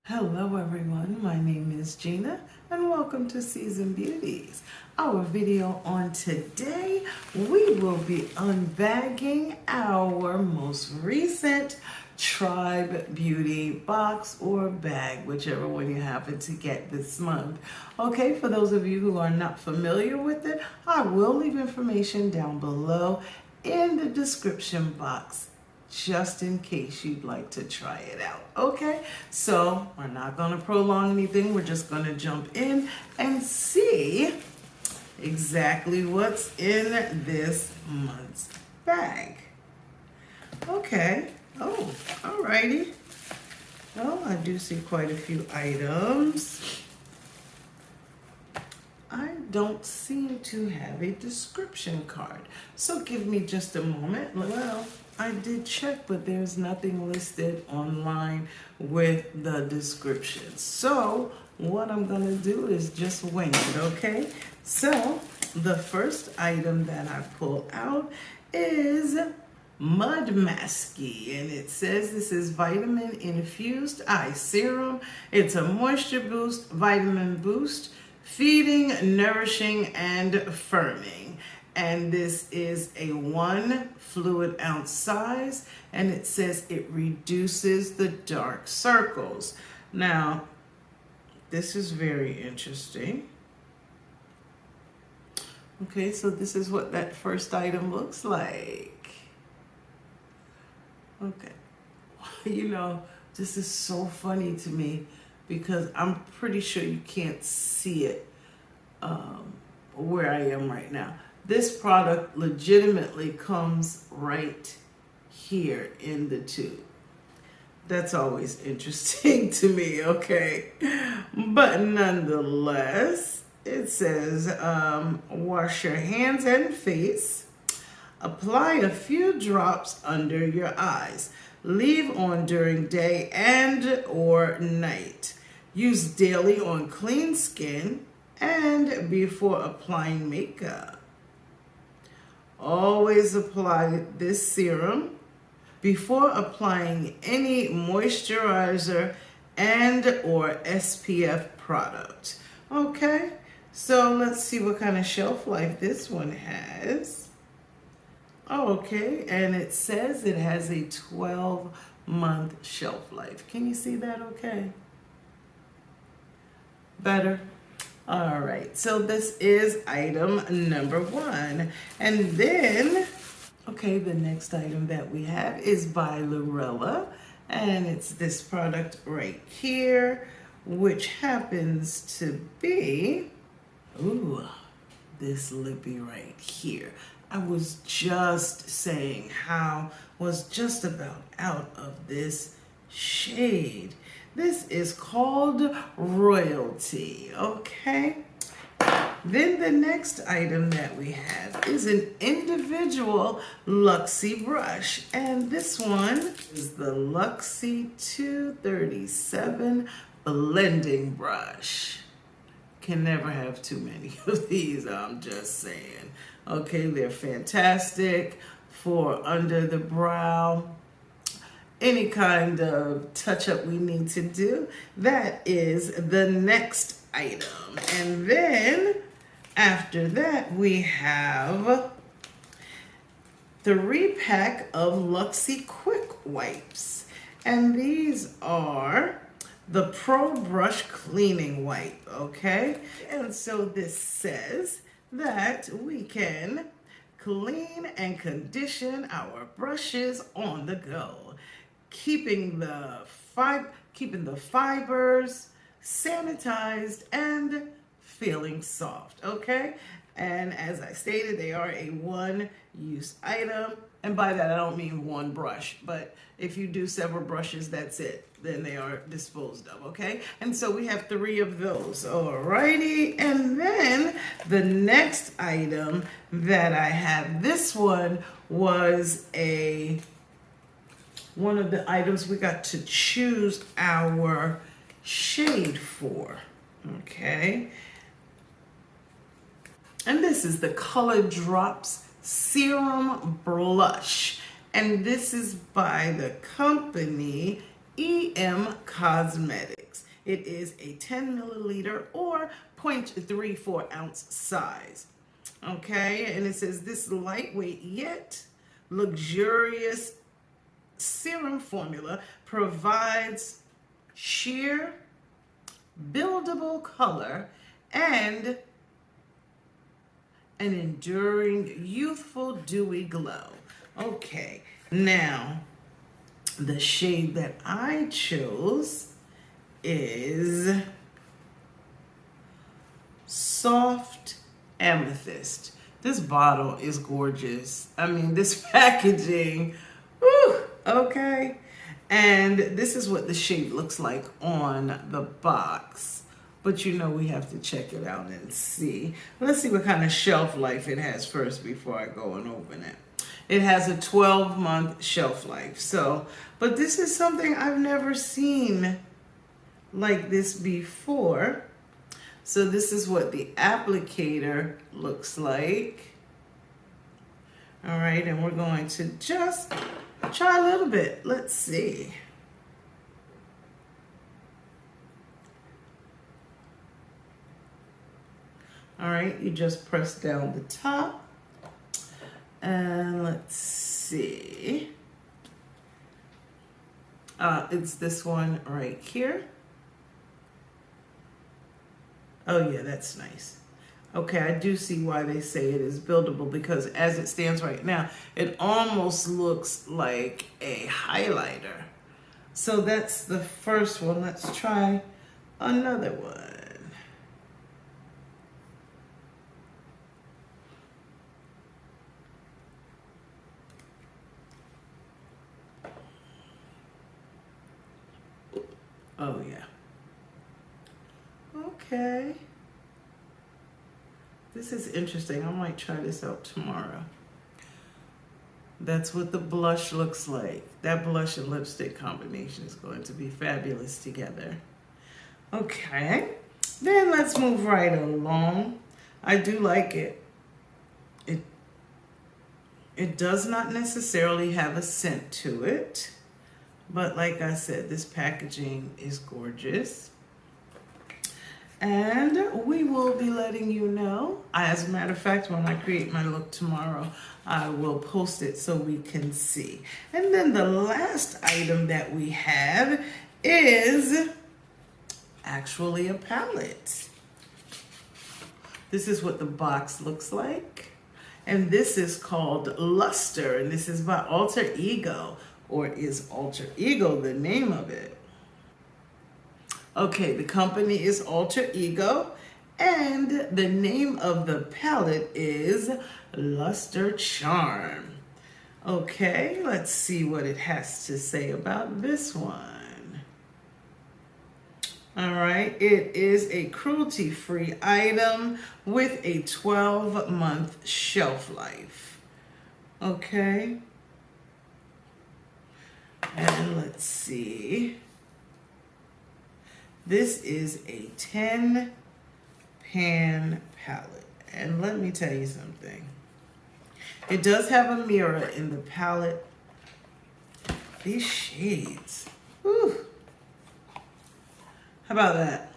Hello everyone, my name is Gina and welcome to Season Beauties. Our video on today, we will be unbagging our most recent Tribe Beauty box or bag, whichever one you happen to get this month. Okay, for those of you who are not familiar with it, I will leave information down below in the description box, just in case you'd like to try it out. Okay, so we're not going to prolong anything. We're just going to jump in and see exactly what's in this month's bag. Okay, oh, alrighty. Well, I do see quite a few items. I don't seem to have a description card, so give me just a moment. Well, I did check, but there's nothing listed online with the description. So what I'm gonna do is just wing it, okay? So the first item that I pull out is Mud Masky, and it says this is vitamin infused eye serum. It's a moisture boost, vitamin boost, feeding, nourishing, and firming. And this is a 1 fluid ounce size, and it says it reduces the dark circles. Now, this is very interesting. Okay, so this is what that first item looks like. Okay, you know, this is so funny to me because I'm pretty sure you can't see it where I am right now. This product legitimately comes right here in the tube. That's always interesting to me, okay? But nonetheless, it says, wash your hands and face, apply a few drops under your eyes, leave on during day and or night. Use daily on clean skin and before applying makeup. Always apply this serum before applying any moisturizer and or SPF product. Okay, so let's see what kind of shelf life this one has. Oh, okay, and it says it has a 12-month shelf life. Can you see that okay? Better? All right, so this is item number 1. And then, okay, the next item that we have is by LURELLA, and it's this product right here, which happens to be, ooh, this lippy right here. I was just saying how was just about out of this shade. This is called Royalty, okay? Then the next item that we have is an individual LUXIE brush. And this one is the LUXIE 237 blending brush. Can never have too many of these, I'm just saying. Okay, they're fantastic for under the brow. Any kind of touch-up we need to do, that is the next item. And then after that, we have 3-pack of LUXIE Quick Wipes. And these are the Pro Brush Cleaning Wipe, okay? And so this says that we can clean and condition our brushes on the go, keeping the fibers sanitized and feeling soft, okay? And as I stated, they are a 1-use item. And by that, I don't mean one brush, but if you do several brushes, that's it. Then they are disposed of, okay? And so we have 3 of those, alrighty. And then the next item that I have, this one was one of the items we got to choose our shade for, okay? And this is the Color Drops Serum Blush. And this is by the company EM Cosmetics. It is a 10 milliliter or 0.34 ounce size. Okay, and it says this lightweight yet luxurious serum formula provides sheer, buildable color and an enduring, youthful, dewy glow. Okay, now the shade that I chose is Soft Amethyst. This bottle is gorgeous. I mean, this packaging, whew, okay. And this is what the shade looks like on the box. But you know we have to check it out and see. Let's see what kind of shelf life it has first before I go and open it. It has a 12-month shelf life. So, but this is something I've never seen like this before. So this is what the applicator looks like. All right, and we're going to just try a little bit. Let's see. All right, you just press down the top. And let's see. It's this one right here. Oh yeah, that's nice. Okay, I do see why they say it is buildable, because as it stands right now, it almost looks like a highlighter. So that's the first one. Let's try another one. Oh yeah. Okay. This is interesting. I might try this out tomorrow. That's what the blush looks like. That blush and lipstick combination is going to be fabulous together. Okay. Then let's move right along. I do like it. It does not necessarily have a scent to it. But like I said, this packaging is gorgeous. And we will be letting you know. As a matter of fact, when I create my look tomorrow, I will post it so we can see. And then the last item that we have is actually a palette. This is what the box looks like. And this is called Luster, and this is by Alter Ego. Or is Alter Ego the name of it? Okay, the company is Alter Ego, and the name of the palette is Luster Charm. Okay, let's see what it has to say about this one. All right, it is a cruelty-free item with a 12-month shelf life. Okay. And let's see. This is a 10-pan palette. And let me tell you something. It does have a mirror in the palette. These shades. Whew. How about that?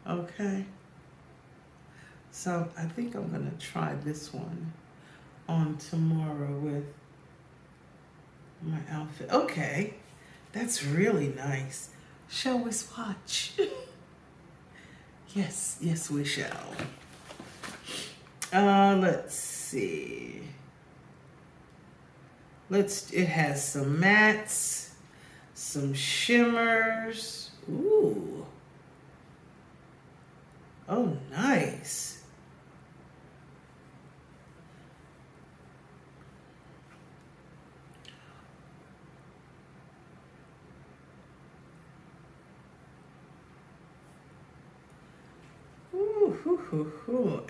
Okay. So I think I'm going to try this one on tomorrow with my outfit. Okay, that's really nice. Shall we swatch? Yes, yes we shall. Let's see. It has some mattes, some shimmers. Ooh. Oh, nice.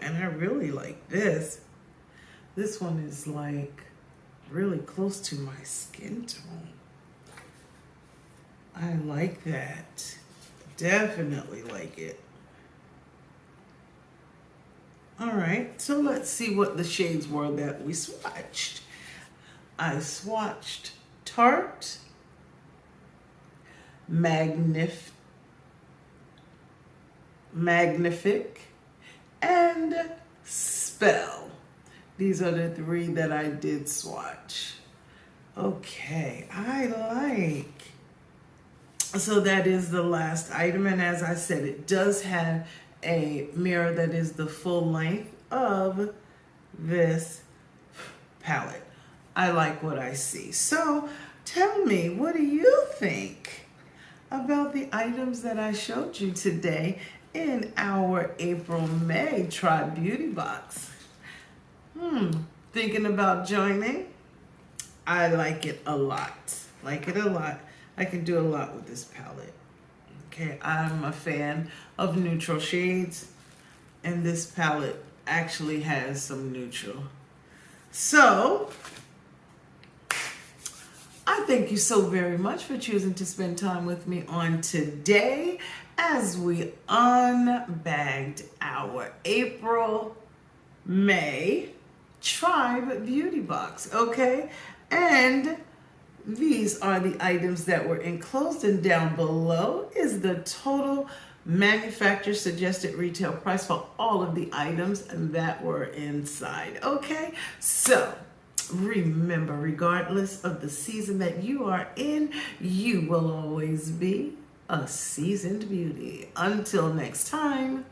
And I really like this. This one is like really close to my skin tone. I like that. Definitely like it. All right, so let's see what the shades were that we swatched. I swatched Tarte, Magnific, and Spell. These are the three that I did swatch. Okay, I like. So that is the last item, and as I said, it does have a mirror that is the full length of this palette. I like what I see. So tell me, what do you think about the items that I showed you today in our April-May Try Beauty Box? Thinking about joining? I like it a lot. Like it a lot. I can do a lot with this palette. Okay, I'm a fan of neutral shades, and this palette actually has some neutral. So, I thank you so very much for choosing to spend time with me on today as we unbagged our April-May Tribe Beauty Box, okay? And these are the items that were enclosed, and down below is the total manufacturer suggested retail price for all of the items that were inside, okay? So, remember, regardless of the season that you are in, you will always be a seasoned beauty. Until next time.